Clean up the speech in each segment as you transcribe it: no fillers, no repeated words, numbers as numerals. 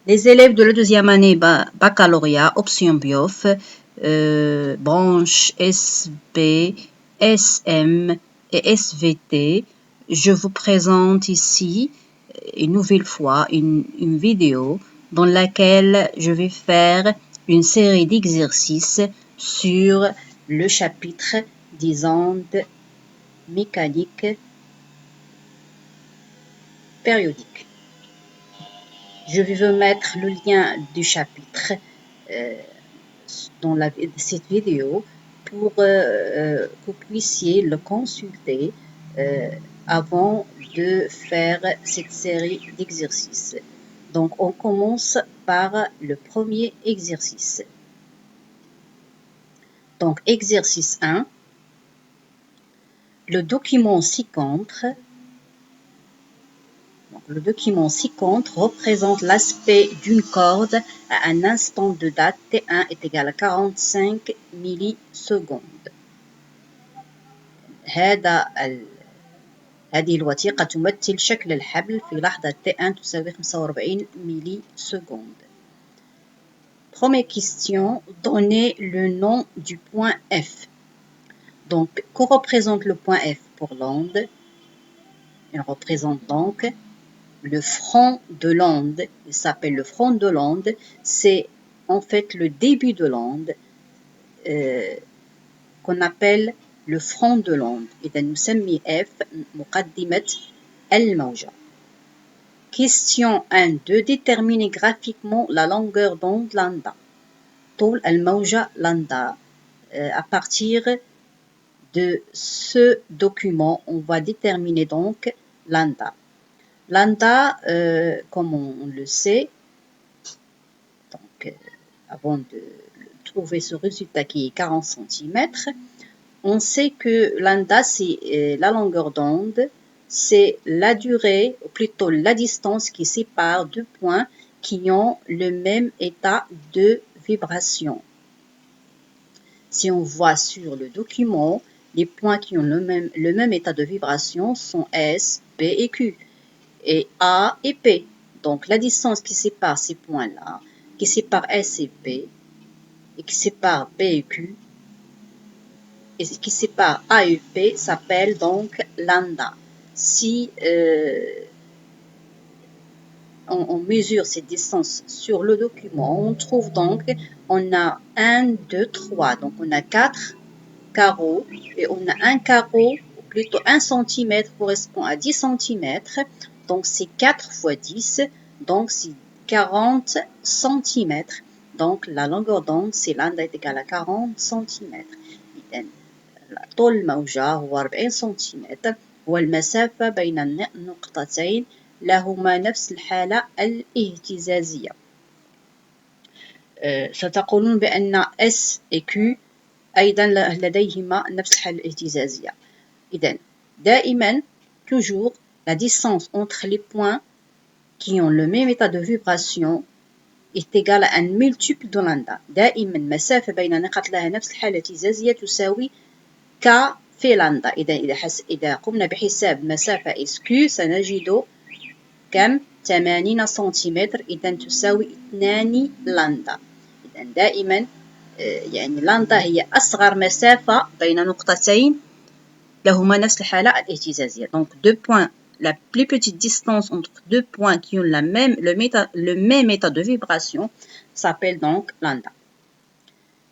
Les élèves de la deuxième année baccalauréat, option BIOF, branche SB, SM et SVT, je vous présente ici une nouvelle fois une vidéo dans laquelle je vais faire une série d'exercices sur le chapitre des ondes mécaniques périodiques. Je vais vous mettre le lien du chapitre dans cette vidéo pour que vous puissiez le consulter avant de faire cette série d'exercices. Donc, on commence par le premier exercice. Donc, exercice 1. Le document ci-contre représente l'aspect d'une corde à un instant de date T1 est égal à 45 millisecondes. هذه الوثيقة تمثل شكل الحبل في لحظة T1 تساوي 45 millisecondes. Première question, donnez le nom du point F. Donc, que représente le point F pour l'onde? Il représente donc le front de l'onde. Il s'appelle le front de l'onde. C'est en fait le début de l'onde qu'on appelle le front de l'onde. إذا نسمي F مقدمة الموجة. Question 1-2. Déterminez graphiquement la longueur d'onde lambda. طول الموجة lambda. À partir de ce document, on va déterminer donc lambda. Lambda, comme on le sait, donc avant de trouver ce résultat qui est 40 cm, on sait que lambda, c'est la longueur d'onde, c'est la durée, ou plutôt la distance qui sépare deux points qui ont le même état de vibration. Si on voit sur le document, les points qui ont le même état de vibration sont S, B et Q, et A et P. Donc la distance qui sépare ces points-là, qui sépare S et P, et qui sépare B et Q, et qui sépare A et P, s'appelle donc lambda. Si on mesure ces distances sur le document, on trouve donc, on a 1, 2, 3, donc on a 4 carreaux, et on a un carreau, ou plutôt 1 cm correspond à 10 cm, donc c'est 4 fois 10, donc c'est 40 cm. Donc la longueur d'onde, c'est lambda est égal à 40 cm. طول الموجة هو 40 سنتيمتر، والمسافة بين النقطتين لهما نفس الحالة الاهتزازية. ستقولون بأن S et Q أيضا لديهما نفس الحالة الاهتزازية. إذن دائما toujours la distance entre les points qui ont le même état de vibration est égale à un multiple de lambda. دائما مسافة بين نقط لها نفس الحالة الاهتزازية تساوي K في لامدا. إذا قمنا بحساب مسافة SQ سنجد كم 80 سنتيمتر، إذا تساوي 2 لامدا. إذا دائما يعني لامدا هي أصغر مسافة بين نقطتين لهما نفس الحالة الاهتزازية. Donc deux points, la plus petite distance entre deux points qui ont le même état de vibration s'appelle donc lambda.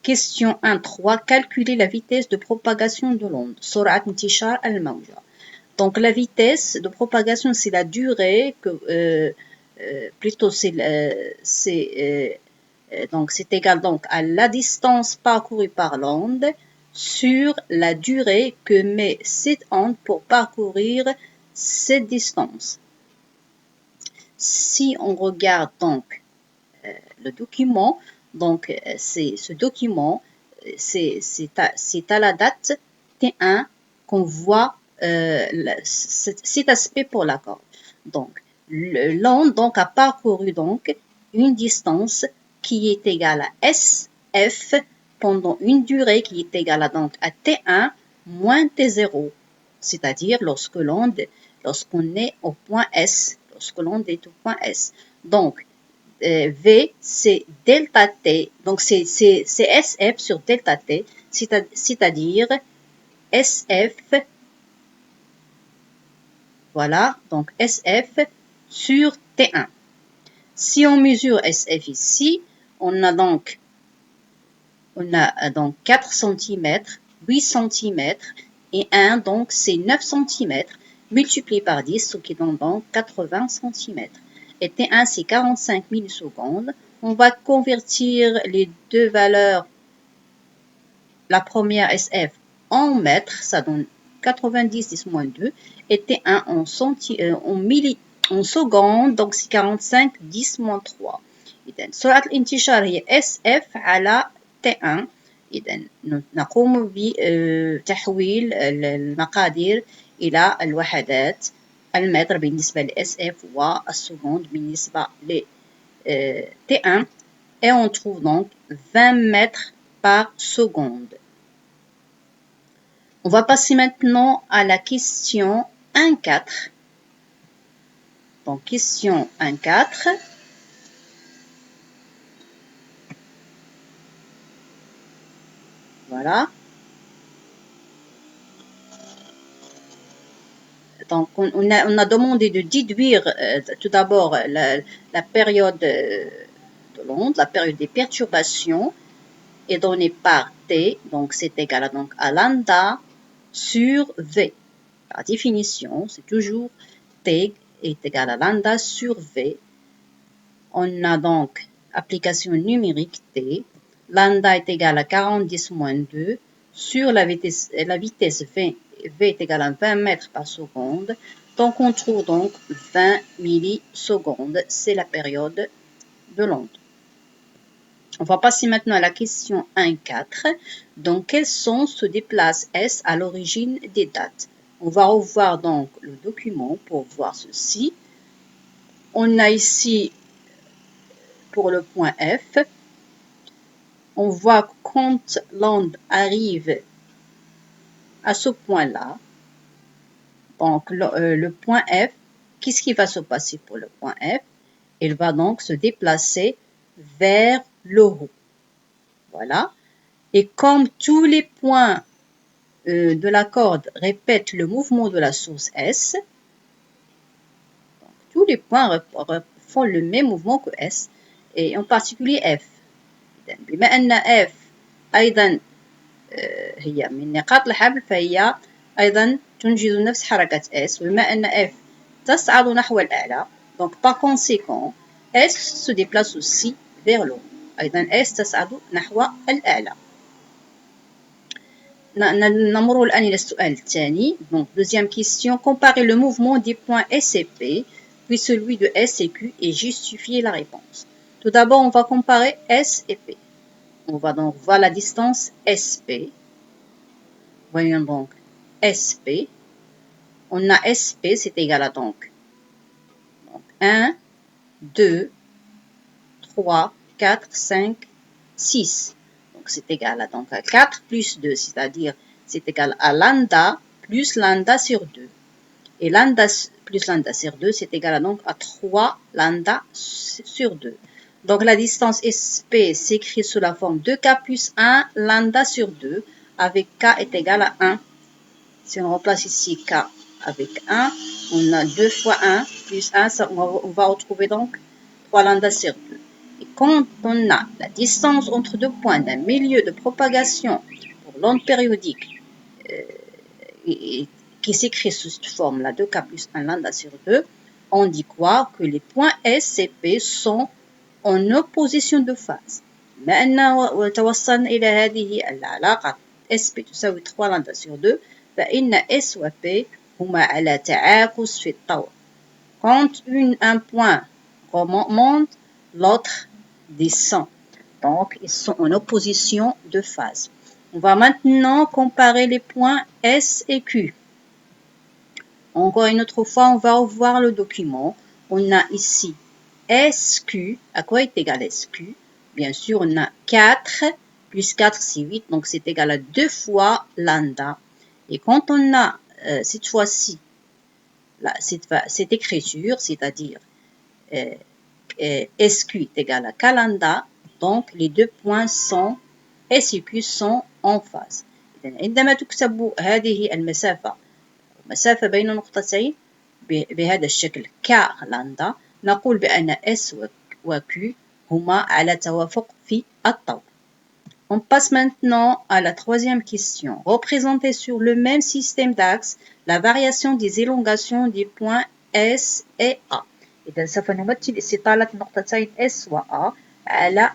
Question 1.3. Calculer la vitesse de propagation de l'onde. سرعة انتشار الموجة. Donc la vitesse de propagation, c'est la durée que plutôt donc c'est égal donc à la distance parcourue par l'onde sur la durée que met cette onde pour parcourir cette distance. Si on regarde donc le document, donc c'est ce document, c'est à la date T1 qu'on voit cet aspect pour la corde. Donc l'onde donc a parcouru donc une distance qui est égale à SF pendant une durée qui est égale à donc à T1 moins T0, c'est-à-dire lorsqu'on est au point S, lorsque l'onde est au point S. Donc V, c'est delta T. Donc, c'est SF sur delta T, c'est-à-dire SF, voilà, donc SF sur T1. Si on mesure SF ici, on a donc 4 cm, 8 cm et 1, donc c'est 9 cm, multiplié par 10, ce qui donne donc 80 cm. Et T1, c'est 45 millisecondes. On va convertir les deux valeurs, la première SF en mètres, ça donne 90 10 moins 2, et T1 en secondes, donc c'est 45 10 moins 3. إذن سرعة الانتشار هي SF على T1. إذن نقوم بتحويل المقادير إلى الوحدات المتر بالنسبة ل SF والسكوند بالنسبة ل T1 et on trouve donc 20 mètres par seconde. On va passer maintenant à la question 1.4. Donc question 1.4. Voilà. Donc, on a demandé de déduire tout d'abord la période de l'onde, la période des perturbations, est donnée par T, donc c'est égal à lambda sur V. La définition, c'est toujours T est égal à lambda sur V. On a donc application numérique T. Lambda est égal à 40 10 moins 2 sur la vitesse V. V est égal à 20 mètres par seconde. Donc, on trouve donc 20 millisecondes. C'est la période de l'onde. On va passer maintenant à la question 1.4. Dans quel sens se déplace S à l'origine des dates? On va revoir donc le document pour voir ceci. On a ici, pour le point F, on voit que quand l'onde arrive à ce point-là, donc le point F, qu'est-ce qui va se passer pour le point F? Il va donc se déplacer vers le haut. Voilà. Et comme tous les points de la corde répètent le mouvement de la source S, donc tous les points font le même mouvement que S, et en particulier F. بما أن F أيضا هي من نقاط الحبل فهي أيضا تنجز نفس حركة S، وبما أن F تصعد نحو الأعلى، donc par conséquent S se déplace aussi vers le haut. أيضا S تصعد نحو الأعلى. نمر الآن إلى السؤال الثاني. Donc deuxième question, comparer le mouvement des points S et P puis celui de S et Q et justifier la réponse. Tout d'abord, on va comparer S et P. On va donc voir la distance SP. Voyons donc SP. On a SP, c'est égal à donc 1, 2, 3, 4, 5, 6. Donc c'est égal à donc 4 plus 2, c'est-à-dire c'est égal à lambda plus lambda sur 2. Et lambda plus lambda sur 2, c'est égal à donc à 3 lambda sur 2. Donc la distance SP s'écrit sous la forme 2K plus 1 lambda sur 2 avec K est égal à 1. Si on remplace ici K avec 1, on a 2 fois 1 plus 1, on va retrouver donc 3 lambda sur 2. Et quand on a la distance entre deux points d'un milieu de propagation pour l'onde périodique qui s'écrit sous cette forme-là, 2K plus 1 lambda sur 2, on dit quoi? Que les points S et P sont en opposition de phase. بما أن توصلنا إلى هذه العلاقة SP تساوي 3 لامدا sur 2 فإن S و P هما على تعاكس في الطور. Quand un point remonte, l'autre descend. Donc, ils sont en opposition de phase. On va maintenant comparer les points S et Q. Encore une autre fois, on va revoir le document. On a ici SQ. À quoi est égal SQ? Bien sûr, on a 4 plus 4, c'est 8. Donc, c'est égal à 2 fois lambda. Et quand on a cette fois-ci cette écriture, c'est-à-dire SQ est égal à K lambda, donc les deux points sont S et Q sont en phase. إذن عندما تكتب هذه المسافة بين نقطتين بهذا الشكل K لامدا، نقول بأن S و Q هما على توافق في الطول. On passe maintenant à la troisième question. Représentez sur le même système d'axes la variation des élongations des points S et A. إذا سوف نمثل استطالة النقطتين S و A على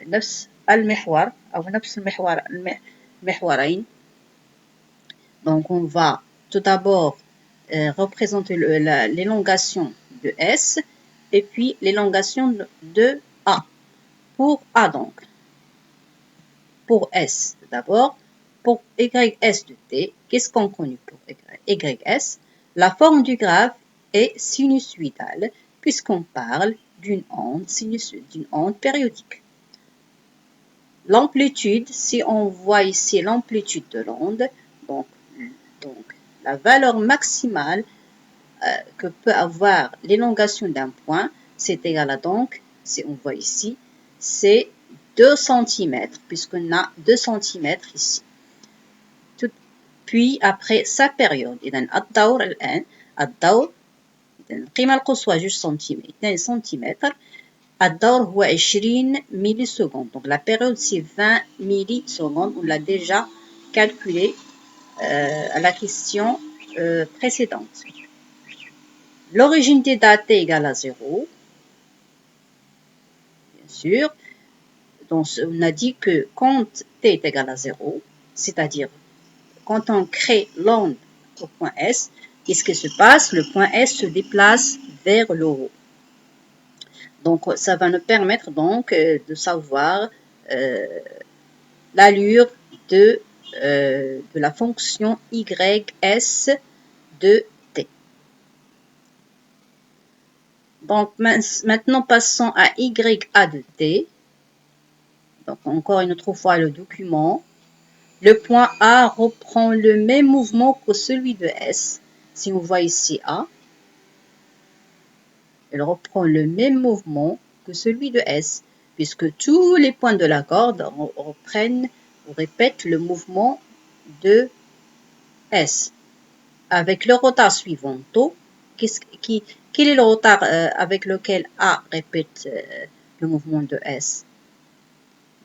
نفس المحور أو نفس المحورين. Donc on va tout d'abord représenter l'élongation de S et puis l'élongation de A. Pour A donc, pour S d'abord, pour YS de T, qu'est-ce qu'on connaît pour YS? La forme du graphe est sinusoïdale puisqu'on parle d'une onde sinusoïdale, d'une onde périodique. L'amplitude, si on voit ici l'amplitude de l'onde, donc la valeur maximale que peut avoir l'élongation d'un point, c'est égal à donc, si on voit ici, c'est 2 cm, puisqu'on a 2 cm ici. Puis après sa période, إذن الدور الآن القيمة القصوى 2 سنتيمتر. الدور هو 20 millisecondes. Donc la période c'est 20 millisecondes. On l'a déjà calculé à la question précédente. L'origine des dates est égale à 0. Bien sûr. Donc on a dit que quand t est égal à 0, c'est-à-dire quand on crée l'onde au point S, qu'est-ce qui se passe? Le point S se déplace vers le haut. Donc ça va nous permettre donc de savoir l'allure de la fonction YS de T. Donc maintenant passons à YA de T. Donc encore une autre fois le document. Le point A reprend le même mouvement que celui de S. Si on voit ici A, elle reprend le même mouvement que celui de S, puisque tous les points de la corde reprennent ou répètent le mouvement de S. Avec le retard suivant tau, quel est le retard avec lequel A répète le mouvement de S?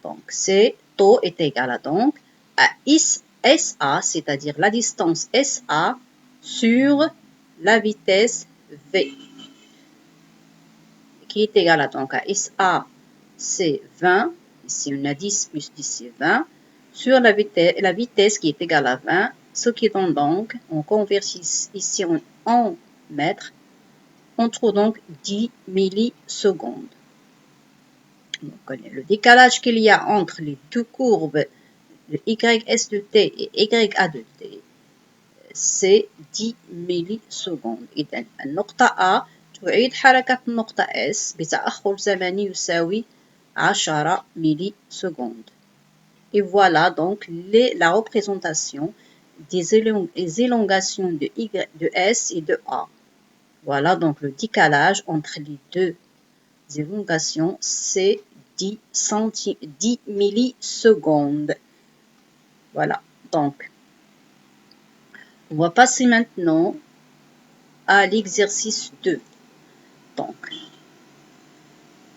Donc c'est tau est égal à donc à SA, c'est-à-dire la distance SA sur la vitesse V, qui est égal à donc à SA, c'est 20, ici on a 10 plus 10 c'est 20, sur la vitesse qui est égale à 20, ce qui donne donc, on convertit ici en mètres, on trouve donc 10 millisecondes. On connaît le décalage qu'il y a entre les deux courbes, le YS de T et YA de T, c'est 10 millisecondes. إذن النقطة A تعيد حركة النقطة S بتأخر زمني يساوي 10 millisecondes. Et voilà donc la représentation des élongations de S et de A. Voilà donc le décalage entre les deux élongations, c'est 10 millisecondes. Voilà, donc on va passer maintenant à l'exercice 2.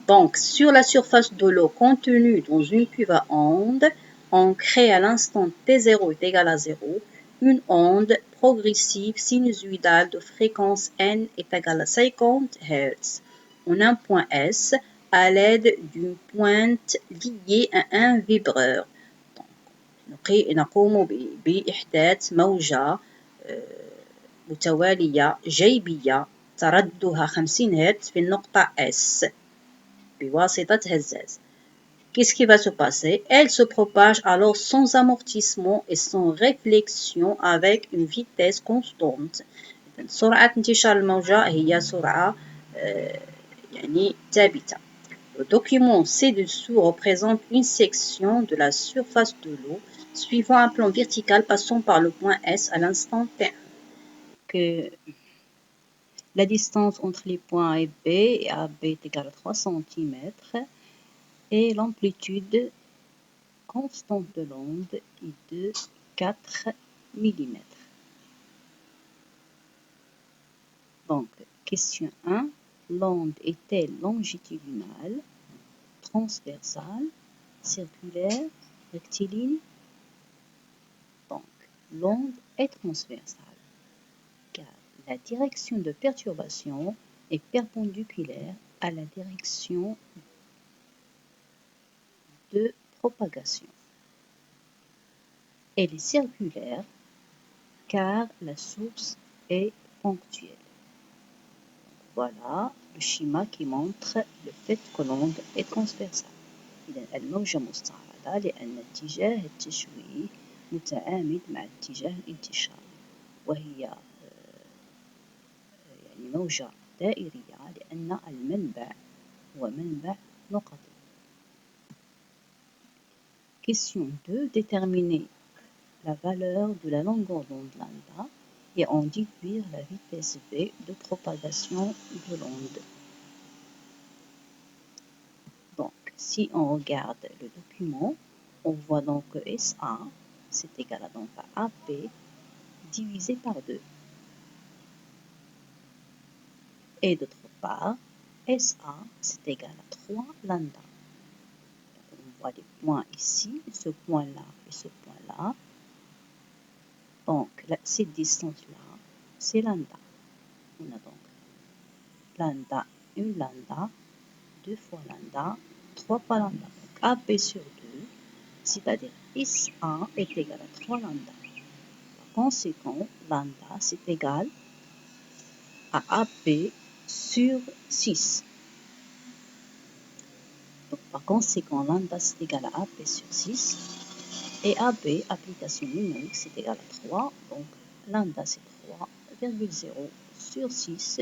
Donc, sur la surface de l'eau contenue dans une cuve à onde, on crée à l'instant T0 est égal à 0 une onde progressive sinusoïdale de fréquence n est égale à 50 Hz en un point S à l'aide d'une pointe liée à un vibreur. نقوم بإحداث موجة متوالية جيبية ترددها 50 هرتز في النقطة S بواسطة هزاز. Qu'est-ce qui va se passer? Elle se propage alors sans amortissement et sans réflexion avec une vitesse constante. سرعة انتشار الموجة هي سرعة يعني ثابتة. Le document ci-dessous représente une section de la surface de l'eau suivant un plan vertical passant par le point S à l'instant T1. La distance entre les points A et B, et AB est égale à 3 cm, et l'amplitude constante de l'onde est de 4 mm. Donc, question 1. L'onde est-elle longitudinale, transversale, circulaire, rectiligne? Donc, l'onde est transversale, car la direction de perturbation est perpendiculaire à la direction de propagation. Elle est circulaire, car la source est ponctuelle. Voilà le schéma qui montre le fait que l'onde est transversale. إذا الموجة مستعرضة لأن اتجاه التشويه متعامد مع اتجاه الانتشار، وهي يعني موجة دائرية لأن المنبع هو منبع نقطي. Question 2. Déterminer la valeur de la longueur d'onde lambda et en déduire la vitesse v de propagation de l'onde. Donc, si on regarde le document, on voit donc que SA, c'est égal à, donc à AP divisé par 2. Et d'autre part, SA, c'est égal à 3 lambda. On voit les points ici, ce point-là et ce point-là. Donc, cette distance-là, c'est lambda. On a donc lambda, une lambda, 2 fois lambda, 3 fois lambda. Donc, AP sur 2, c'est-à-dire SA est égal à 3 lambda. Par conséquent, lambda, c'est égal à AP sur 6. Donc, par conséquent, lambda, c'est égal à AP sur 6. Et AB, application numérique, c'est égal à 3. Donc, lambda, c'est 3,0 sur 6,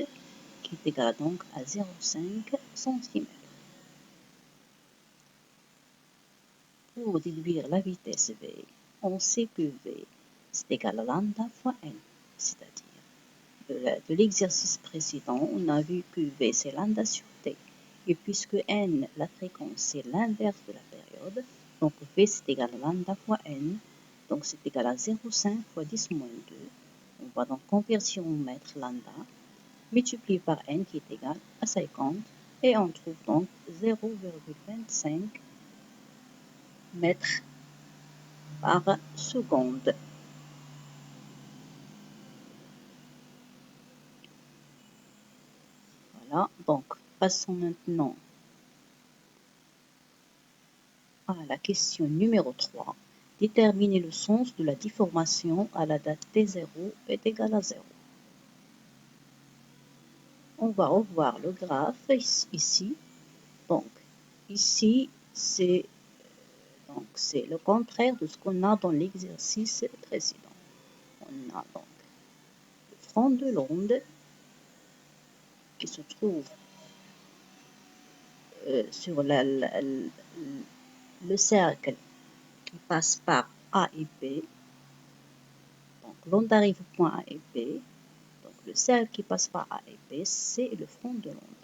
qui est égal donc à 0,5 cm. Pour déduire la vitesse V, on sait que V, c'est égal à lambda fois n. C'est-à-dire, de l'exercice précédent, on a vu que V, c'est lambda sur T. Et puisque n, la fréquence, c'est l'inverse de la période, donc V, c'est égal à lambda fois n. Donc, c'est égal à 0,5 fois 10 moins 2. On va donc convertir en mètres lambda, multiplié par n qui est égal à 50. Et on trouve donc 0,25 mètres par seconde. Voilà, donc passons maintenant à la question numéro 3. Déterminer le sens de la déformation à la date T0 est égal à 0. On va revoir le graphe ici. Donc, ici, c'est le contraire de ce qu'on a dans l'exercice précédent. On a donc le front de l'onde qui se trouve sur le cercle qui passe par A et B. Donc, l'onde arrive au point A et B. Donc, le cercle qui passe par A et B, c'est le front de l'onde.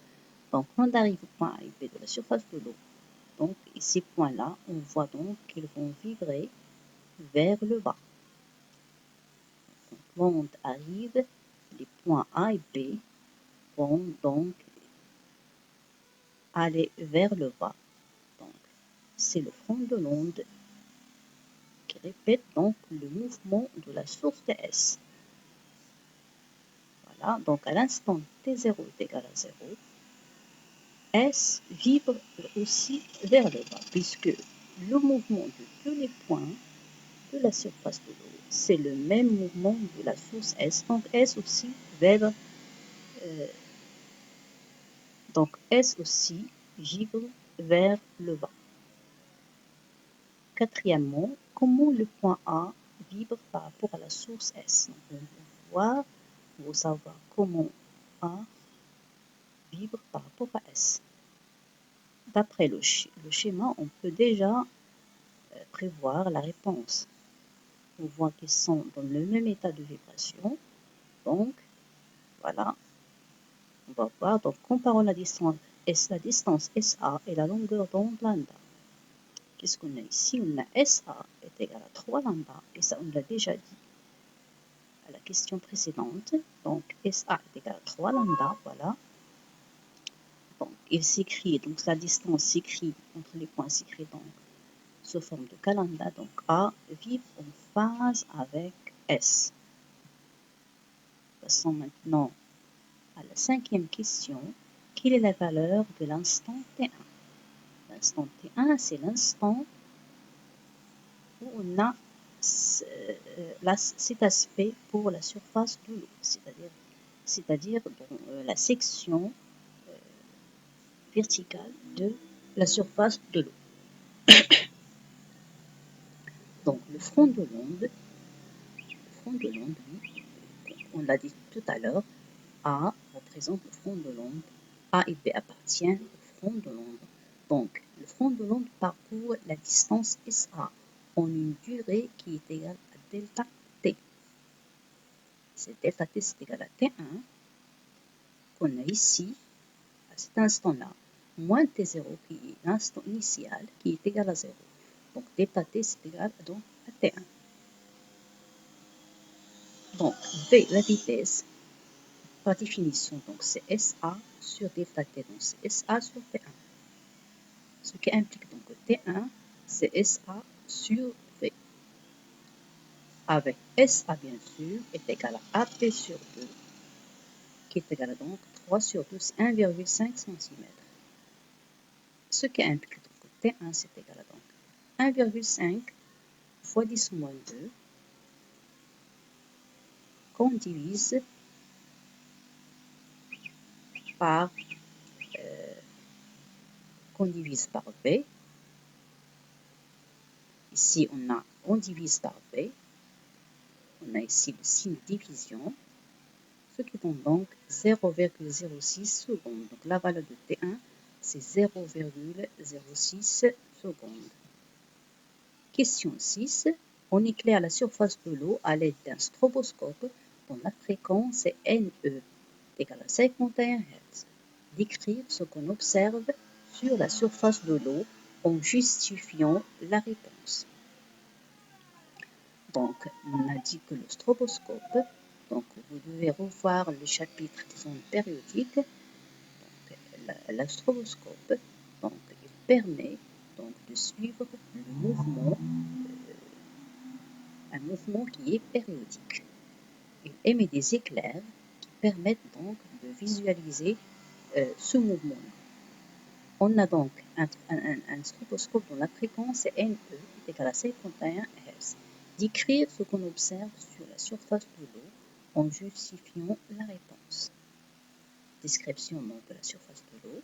Donc, l'onde arrive au point A et B de la surface de l'eau. Donc, ces points-là, on voit donc qu'ils vont vibrer vers le bas. Donc, l'onde arrive, les points A et B vont donc aller vers le bas. Donc, c'est le front de l'onde qui répète donc le mouvement de la source de S. Voilà, donc à l'instant T0 est égal à 0, S vibre aussi vers le bas, puisque le mouvement de tous les points de la surface de l'eau, c'est le même mouvement de la source S. Donc S aussi vibre, vibre vers le bas. Quatrièmement, comment le point A vibre par rapport à la source S? Donc, on va voir, pour savoir comment A vibre par rapport à S. D'après le schéma, on peut déjà prévoir la réponse. On voit qu'ils sont dans le même état de vibration. Donc, voilà, On va voir, donc comparons la distance SA et la longueur d'onde lambda. Qu'est-ce qu'on a ici? On a SA est égal à 3 lambda, et ça on l'a déjà dit à la question précédente. Donc SA est égal à 3 lambda, voilà. Donc il s'écrit, donc la distance s'écrit entre les points s'écrit donc sous forme de k lambda, donc A vibre en phase avec S. Passons maintenant à la cinquième question. Quelle est la valeur de l'instant T1? L'instant T1, c'est l'instant où on a cet aspect pour la surface de l'eau, c'est-à-dire dans la section verticale de la surface de l'eau. Donc le front de l'onde, on l'a dit tout à l'heure, A représente le front de l'onde, A et B appartiennent au front de l'onde. Donc le front de l'onde parcourt la distance SA en une durée qui est égale à delta T. C'est delta T, c'est égal à T1 qu'on a ici, à cet instant-là, moins T0 qui est l'instant initial, qui est égal à 0. Donc delta T, c'est égal donc à T1. Donc V, la vitesse, par définition, donc c'est SA sur delta T, donc c'est SA sur T1. Ce qui implique donc que T1, c'est SA sur V. Avec SA, bien sûr, est égal à AP sur 2, qui est égal à donc 3 sur 2, c'est 1,5 cm. Ce qui implique donc que T1, c'est égal à donc 1,5 fois 10 moins 2, qu'on divise par V. Ici, on divise par V. On a ici le signe division, ce qui donne donc 0,06 secondes. Donc la valeur de T1, c'est 0,06 secondes. Question 6. On éclaire la surface de l'eau à l'aide d'un stroboscope dont la fréquence est NE, égale à 51 Hz. Décrire ce qu'on observe sur la surface de l'eau en justifiant la réponse. Donc, on a dit que le stroboscope, donc vous devez revoir le chapitre des ondes périodiques. Donc, le stroboscope, donc, il permet donc de suivre le mouvement, un mouvement qui est périodique. Il émet des éclairs qui permettent donc de visualiser ce mouvement. On a donc un stroboscope dont la fréquence est NE est égale à 51 Hz. Décrire ce qu'on observe sur la surface de l'eau en justifiant la réponse. Description donc de la surface de l'eau.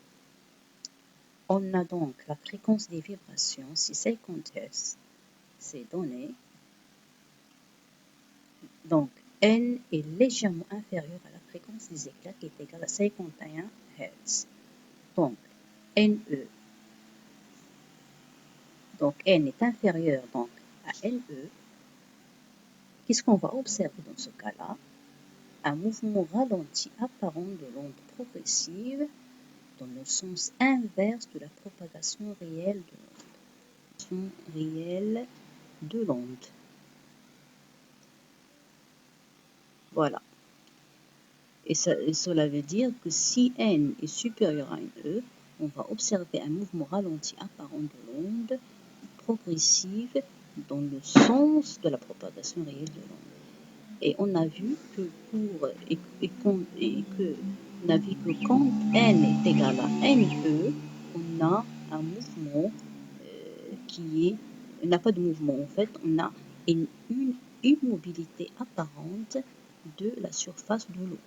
On a donc la fréquence des vibrations, c'est 50 Hz, c'est donné. Donc N est légèrement inférieur à la fréquence des éclairs qui est égale à 51 Hz. Donc NE, donc N est inférieur donc à NE. Qu'est-ce qu'on va observer dans ce cas-là? Un mouvement ralenti apparent de l'onde progressive dans le sens inverse de la propagation réelle de l'onde. Voilà. Et cela veut dire que si N est supérieur à E, on va observer un mouvement ralenti apparent de l'onde progressive dans le sens de la propagation réelle de l'onde. Et on a vu que quand N est égal à NE, on a un mouvement on n'a pas de mouvement en fait, on a une immobilité apparente de la surface de l'eau.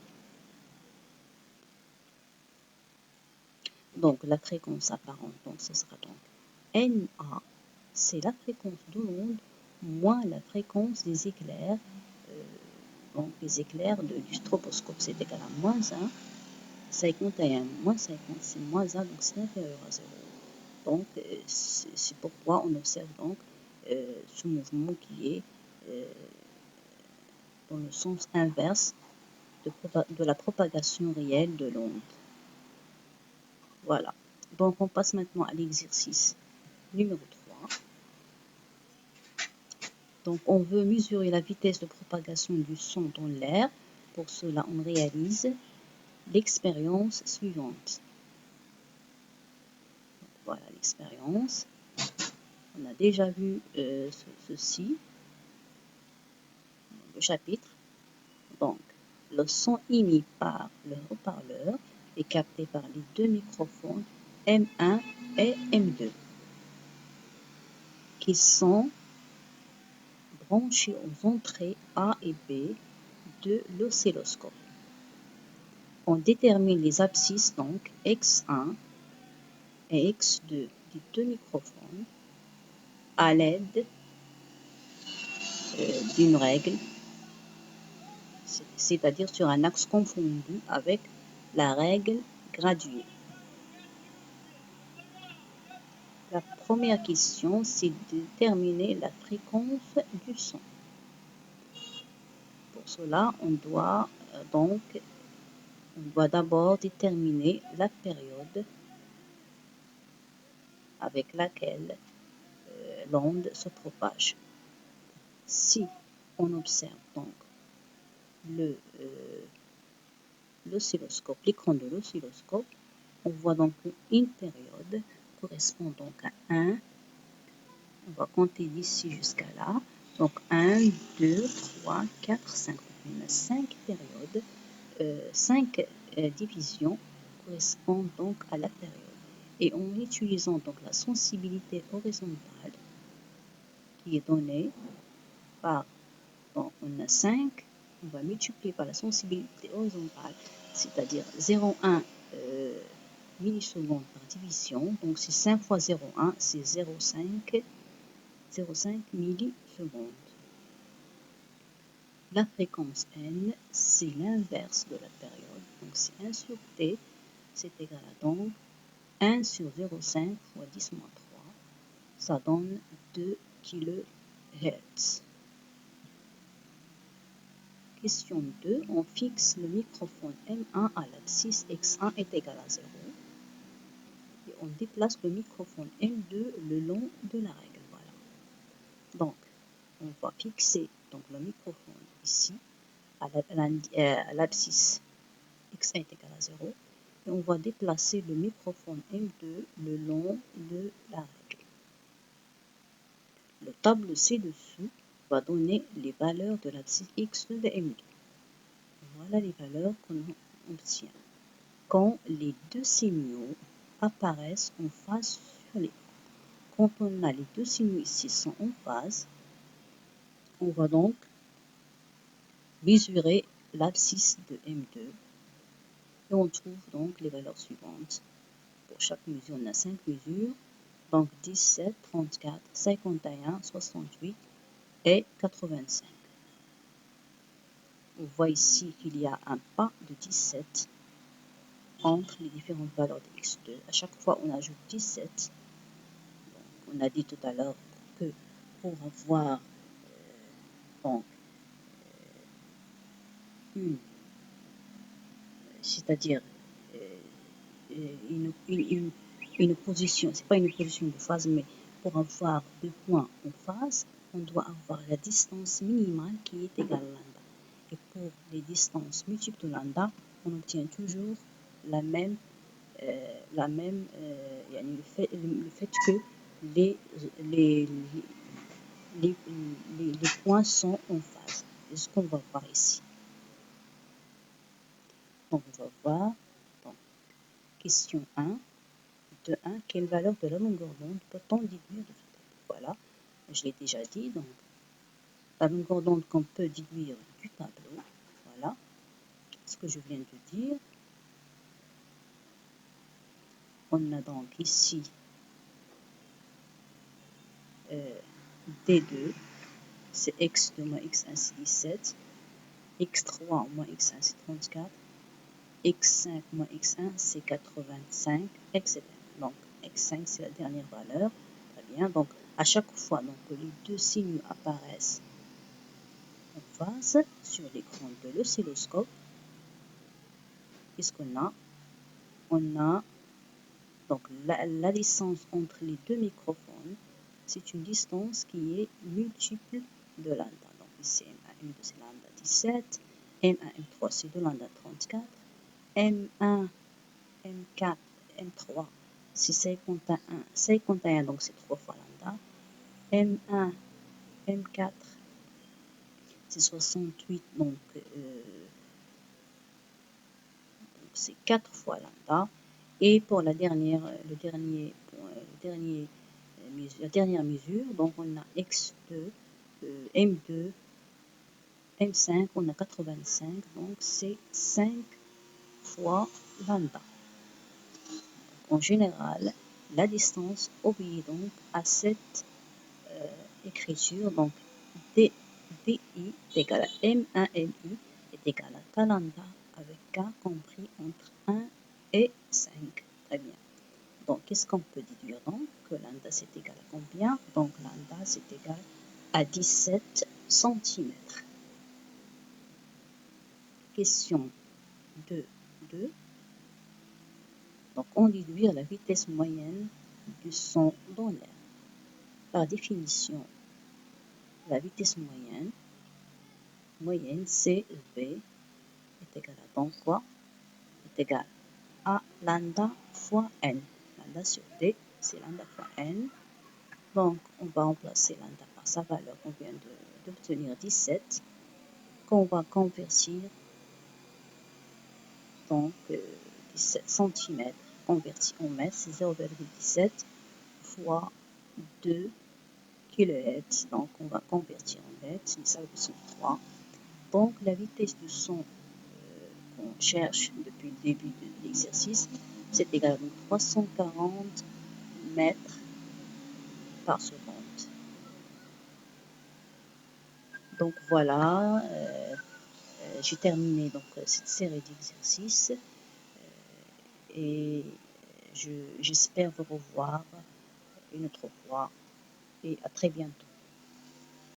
Donc la fréquence apparente, donc ce sera donc NA, c'est la fréquence de l'onde moins la fréquence des éclairs. Donc les éclairs du stroboscope, c'est égal à moins 1, 51 moins 50, c'est moins 1, donc c'est inférieur à 0. Donc c'est pourquoi on observe donc ce mouvement qui est dans le sens inverse de la propagation réelle de l'onde. Voilà. Donc, on passe maintenant à l'exercice numéro 3. Donc, on veut mesurer la vitesse de propagation du son dans l'air. Pour cela, on réalise l'expérience suivante. Donc, voilà l'expérience. On a déjà vu ceci, le chapitre. Donc, le son émis par le haut-parleur est capté par les deux microphones M1 et M2 qui sont branchés aux entrées A et B de l'oscilloscope. On détermine les abscisses, donc X1 et X2 des deux microphones à l'aide d'une règle, c'est-à-dire sur un axe confondu avec la règle graduée. La première question, c'est de déterminer la fréquence du son. Pour cela, on doit d'abord déterminer la période avec laquelle l'onde se propage. Si on observe donc l'oscilloscope, l'écran de l'oscilloscope, on voit donc une période correspond donc à 1. On va compter d'ici jusqu'à là. Donc 1, 2, 3, 4, 5. On a 5 périodes, 5 divisions correspondent donc à la période. Et en utilisant donc la sensibilité horizontale qui est donnée par, donc on a 5, on va multiplier par la sensibilité horizontale, c'est-à-dire 0,1 millisecondes par division. Donc c'est 5 fois 0,1, c'est 0,5 millisecondes. La fréquence n, c'est l'inverse de la période. Donc c'est 1 sur t, c'est égal à donc 1 sur 0,5 fois 10 moins 3, ça donne 2 kHz. Question 2, on fixe le microphone M1 à l'abscisse X1 est égal à 0. Et on déplace le microphone M2 le long de la règle. Voilà. Donc, on va fixer donc, le microphone ici à l'abscisse X1 est égal à 0. Et on va déplacer le microphone M2 le long de la règle. Le tableau ci-dessous va donner les valeurs de l'abscisse X2 de M2. Voilà les valeurs qu'on obtient quand les deux signaux apparaissent en phase sur l'écran. Quand on a les deux signaux ici sont en phase, on va donc mesurer l'abscisse de M2 et on trouve donc les valeurs suivantes. Pour chaque mesure, on a 5 mesures, donc 17, 34, 51, 68 et 85. On voit ici qu'il y a un pas de 17 entre les différentes valeurs de X2. À chaque fois, on ajoute 17. Donc, on a dit tout à l'heure que pour avoir c'est-à-dire une position, c'est pas une position de phase, mais pour avoir deux points en phase, on doit avoir la distance minimale qui est égale à lambda. Et pour les distances multiples de lambda, on obtient toujours le fait que les points sont en phase. C'est ce qu'on va voir ici. Donc, on va voir. Donc, question 1. De 1, quelle valeur de la longueur d'onde peut-on déduire de ce tableau? Voilà, je l'ai déjà dit. Donc, la longueur d'onde qu'on peut déduire du tableau. Voilà ce que je viens de dire. On a donc ici D2, c'est X2 moins X1, c'est 17. X3 moins X1, c'est 34. X5 moins X1, c'est 85, etc. Donc, X5, c'est la dernière valeur. Très bien. Donc, à chaque fois donc, que les deux signes apparaissent en phase sur l'écran de l'oscilloscope, qu'est-ce qu'on a? On a donc la distance entre les deux microphones, c'est une distance qui est multiple de lambda. Donc ici M1, M2 c'est lambda 17, M1, M3 c'est de lambda 34, M1, M4, M3 c'est 51, donc c'est 3 fois lambda, M1, M4 c'est 68, donc c'est 4 fois lambda. Et pour la dernière mesure, donc on a X2, M2, M5, on a 85, donc c'est 5 fois lambda. En général, la distance obéit donc à cette écriture, donc DI est égal à M1MI est égal à K lambda avec K compris entre 1 et 5. Très bien. Donc, qu'est-ce qu'on peut déduire donc? Que lambda c'est égal à combien? Donc, lambda c'est égal à 17 cm. Question 2. Donc, on déduire la vitesse moyenne du son dans l'air. Par définition, la vitesse moyenne c'est V est égal à donc quoi? Est égal à lambda fois n. Lambda sur D, c'est lambda fois n. Donc, on va remplacer lambda par sa valeur qu'on vient d'obtenir, 17, qu'on va convertir, donc 17 cm converti en mètres, c'est 0,17 fois 2 kHz. Donc, on va convertir en mètres, c'est ça le 3. Donc, la vitesse du son qu'on cherche depuis le début de l'exercice, c'est égal à 340 mètres par seconde. Donc voilà, j'ai terminé donc cette série d'exercices et j'espère vous revoir une autre fois et à très bientôt.